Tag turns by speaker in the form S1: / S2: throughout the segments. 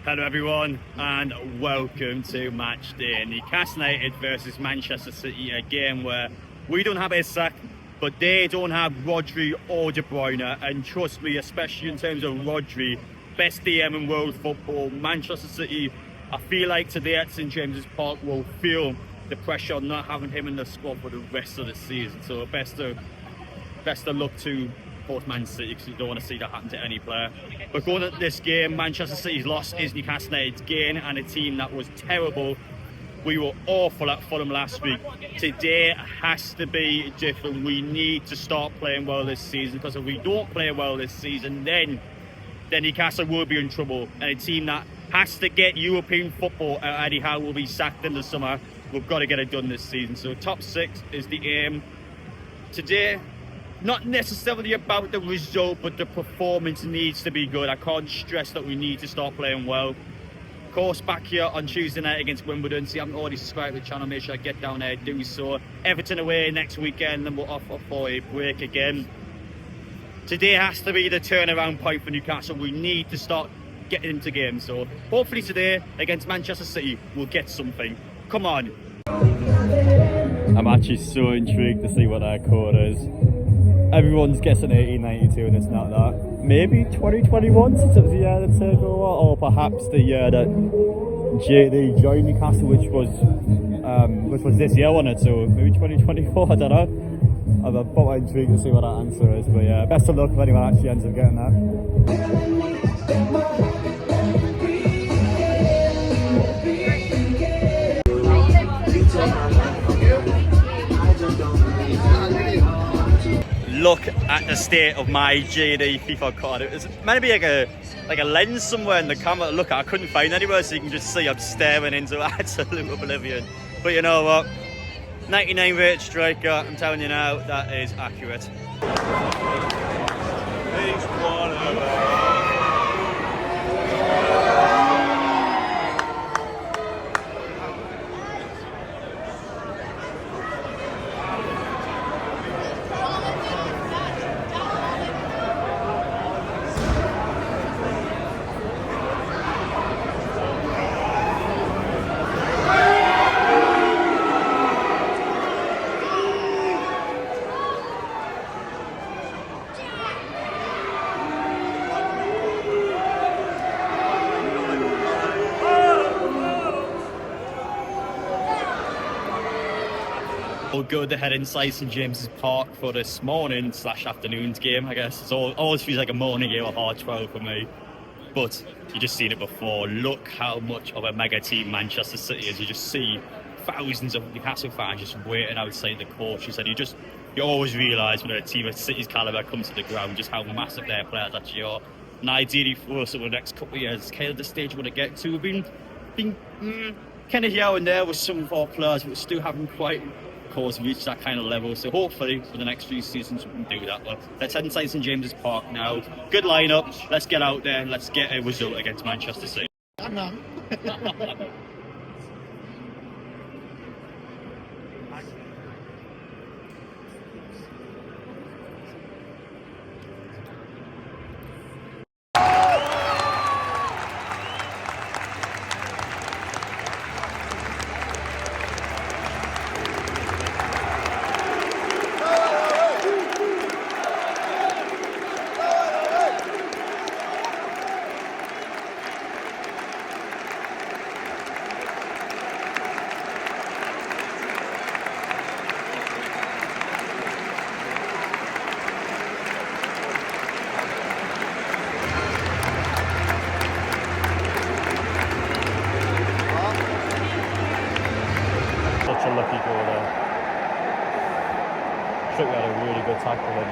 S1: Hello everyone and welcome to match day. Newcastle United versus Manchester City, a game where we don't have Isak, but they don't have Rodri or De Bruyne, and trust me, especially in terms of Rodri, best DM in world football, Manchester City, I feel like today at St James's Park will feel the pressure of not having him in the squad for the rest of the season. So best of luck to both Man City, because you don't want to see that happen to any player. But going at this game, Manchester City's loss is Newcastle United's gain, and a team that was terrible. We were awful at Fulham last week. Today has to be different. We need to start playing well this season, because if we don't play well this season, then Newcastle will be in trouble. And a team that has to get European football, Eddie Howe will be sacked in the summer. We've got to get it done this season. So top six is the aim. Today, not necessarily about the result, but the performance needs to be good. I can't stress that we need to start playing well. Of course, back here on Tuesday night against Wimbledon. See, I haven't already subscribed to the channel. Make sure I get down there, do so. Everton away next weekend, then we're off for a break again. Today has to be the turnaround point for Newcastle. We need to start getting into games. So hopefully today against Manchester City, we'll get something. Come on. I'm actually so intrigued to see what their code is. Everyone's guessing 1892 and it's not that. Maybe 2021 since it was the year that took over, or perhaps the year that they joined Newcastle, which was this year, wasn't it? So maybe 2024, I don't know. I'm a bit intrigued to see what that answer is, but yeah, best of luck if anyone actually ends up getting that. Look at the state of my JD FIFA card. It was meant to be like a lens somewhere in the camera. Look, I couldn't find anywhere, so you can just see I'm staring into absolute oblivion. But you know what? 99 rated striker, I'm telling you now, that is accurate. We'll go ahead inside St James's Park for this morning / afternoon's game, I guess. It always feels like a morning game or hard 12 for me. But you just seen it before. Look how much of a mega team Manchester City is. You just see thousands of Newcastle fans just waiting outside the coaches, and you always realise when a team of City's calibre comes to the ground just how massive their players actually are. And ideally for us over the next couple of years, kind of the stage we want to get to. We've been kind of here and there with some of our players, but still haven't quite reach that kind of level. So hopefully for the next few seasons we can do that. But let's head inside St James's Park now. Good lineup. Let's get out there and let's get a result against Manchester City. A lucky goal there. Stricker had a really good tackle and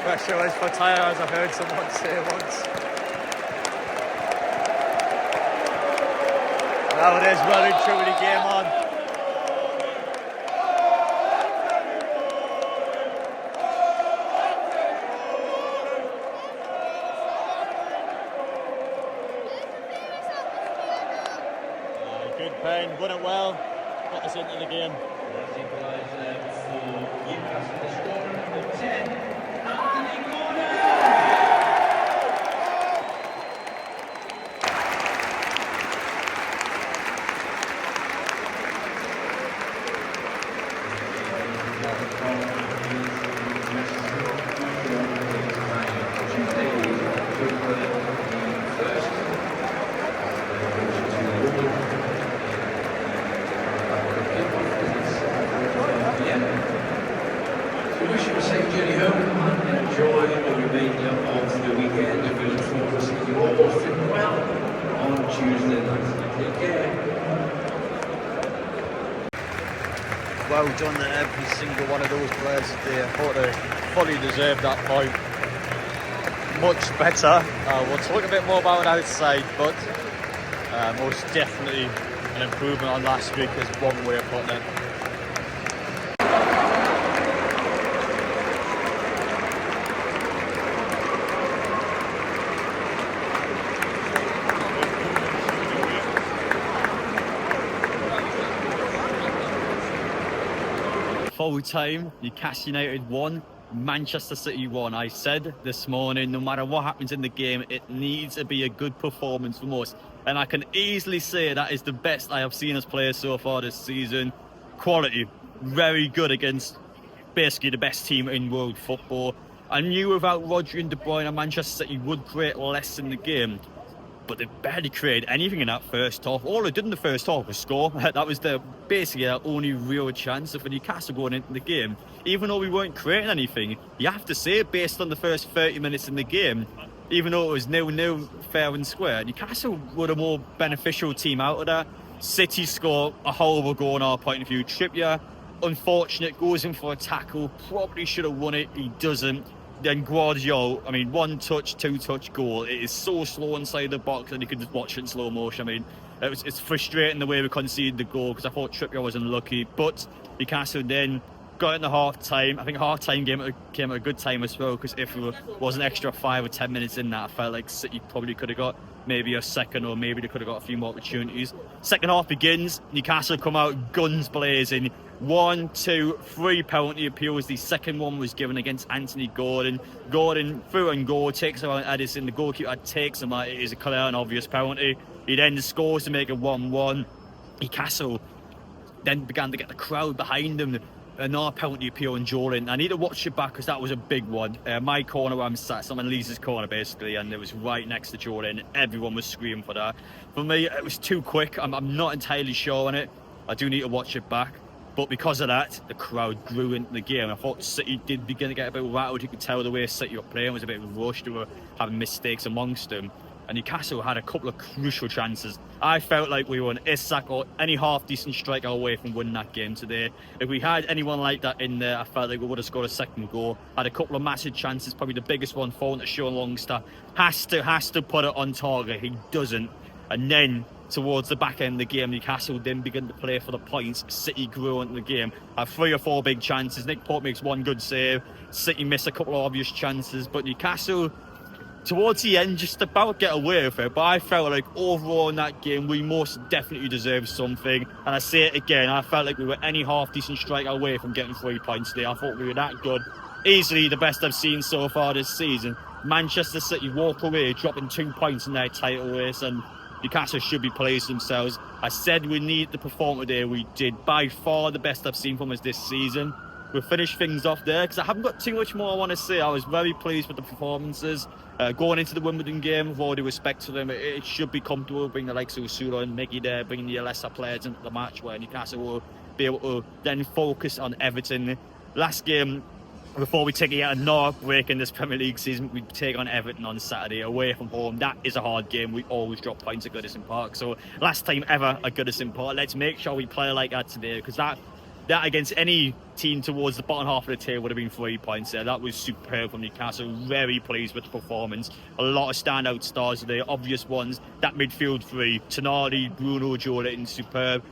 S2: Pressure is for Tyre, as I heard someone say once. Now it is well and truly game on. Good pen, won it well, got us into the game.
S3: We wish you a safe journey home and enjoy the remainder of the weekend. We look forward to seeing you all fit well on Tuesday night. Take care.
S2: Well done to every single one of those players today. I thought they fully deserved that point. Much better. We'll talk a bit more about it outside, but most definitely an improvement on last week is one way of putting it.
S1: Full time, Newcastle United 1, Manchester City 1. I said this morning, no matter what happens in the game, it needs to be a good performance from us. And I can easily say that is the best I have seen us play so far this season. Quality, very good against basically the best team in world football. I knew without Rodri and De Bruyne, Manchester City would create less in the game. But they barely created anything in that first half. All they did in the first half was score. That was basically their only real chance for Newcastle going into the game. Even though we weren't creating anything, you have to say, based on the first 30 minutes in the game, even though it was 0-0 fair and square, Newcastle were a more beneficial team out of that. City score a horrible goal in our point of view. Trippier, unfortunate, goes in for a tackle, probably should have won it, he doesn't. Then Guardiola, I mean, one touch, two touch goal. It is so slow inside the box and you can just watch it in slow motion. I mean, it's frustrating the way we conceded the goal because I thought Trippier was unlucky. But Newcastle then got into half time. I think half time came at a good time as well because if it was an extra 5 or 10 minutes in that, I felt like City probably could have got maybe a second or maybe they could have got a few more opportunities. Second half begins, Newcastle come out guns blazing. 1, 2, 3 penalty appeals. The second one was given against Anthony Gordon. Gordon through and goal, takes around Edison. The goalkeeper takes him like it is a clear and obvious penalty. He then scores to make it 1-1. Newcastle then began to get the crowd behind them. Another penalty appeal on Jordan. I need to watch it back because that was a big one. My corner where I'm sat, someone Lee's corner basically, and it was right next to Jordan. Everyone was screaming for that. For me, it was too quick. I'm not entirely sure on it. I do need to watch it back. But because of that, the crowd grew into the game. I thought City did begin to get a bit rattled. You could tell the way City were playing was a bit rushed. They were having mistakes amongst them. And Newcastle had a couple of crucial chances. I felt like we were an Isak or any half-decent striker away from winning that game today. If we had anyone like that in there, I felt like we would have scored a second goal. Had a couple of massive chances, probably the biggest one falling to Sean Longstaff. Has to put it on target. He doesn't. And then towards the back end of the game, Newcastle then began to play for the points. City grew into the game. Had 3 or 4 big chances. Nick Pope makes one good save. City missed a couple of obvious chances. But Newcastle, towards the end, just about get away with it. But I felt like overall in that game, we most definitely deserved something. And I say it again, I felt like we were any half-decent striker away from getting 3 points today. I thought we were that good. Easily the best I've seen so far this season. Manchester City walk away, dropping 2 points in their title race. And Newcastle should be pleased themselves. I said we need the performance today. We did. By far the best I've seen from us this season. We'll finish things off there because I haven't got too much more I want to say. I was very pleased with the performances. Going into the Wimbledon game, with all due respect to them, it should be comfortable bringing the likes of Usula and Miggy there, bringing the lesser players into the match where Newcastle will be able to then focus on Everton. Last game, before we take another break in this Premier League season, we take on Everton on Saturday away from home. That is a hard game. We always drop points at Goodison Park. So last time ever at Goodison Park. Let's make sure we play like that today because that that against any team towards the bottom half of the table would have been 3 points there. That was superb from Newcastle. Very pleased with the performance. A lot of standout stars there, obvious ones. That midfield three, Tonali, Bruno, Joelinton, superb.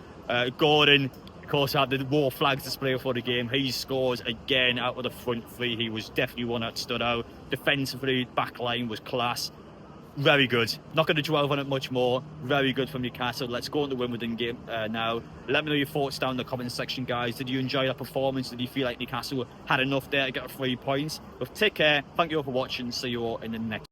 S1: Gordon, of course, had the war flags display for the game. He scores again out of the front three. He was definitely one that stood out. Defensively, back line was class. Very good. Not going to dwell on it much more. Very good from Newcastle. Let's go on the Wimbledon game now. Let me know your thoughts down in the comment section, guys. Did you enjoy that performance? Did you feel like Newcastle had enough there to get 3 points? But take care. Thank you all for watching. See you all in the next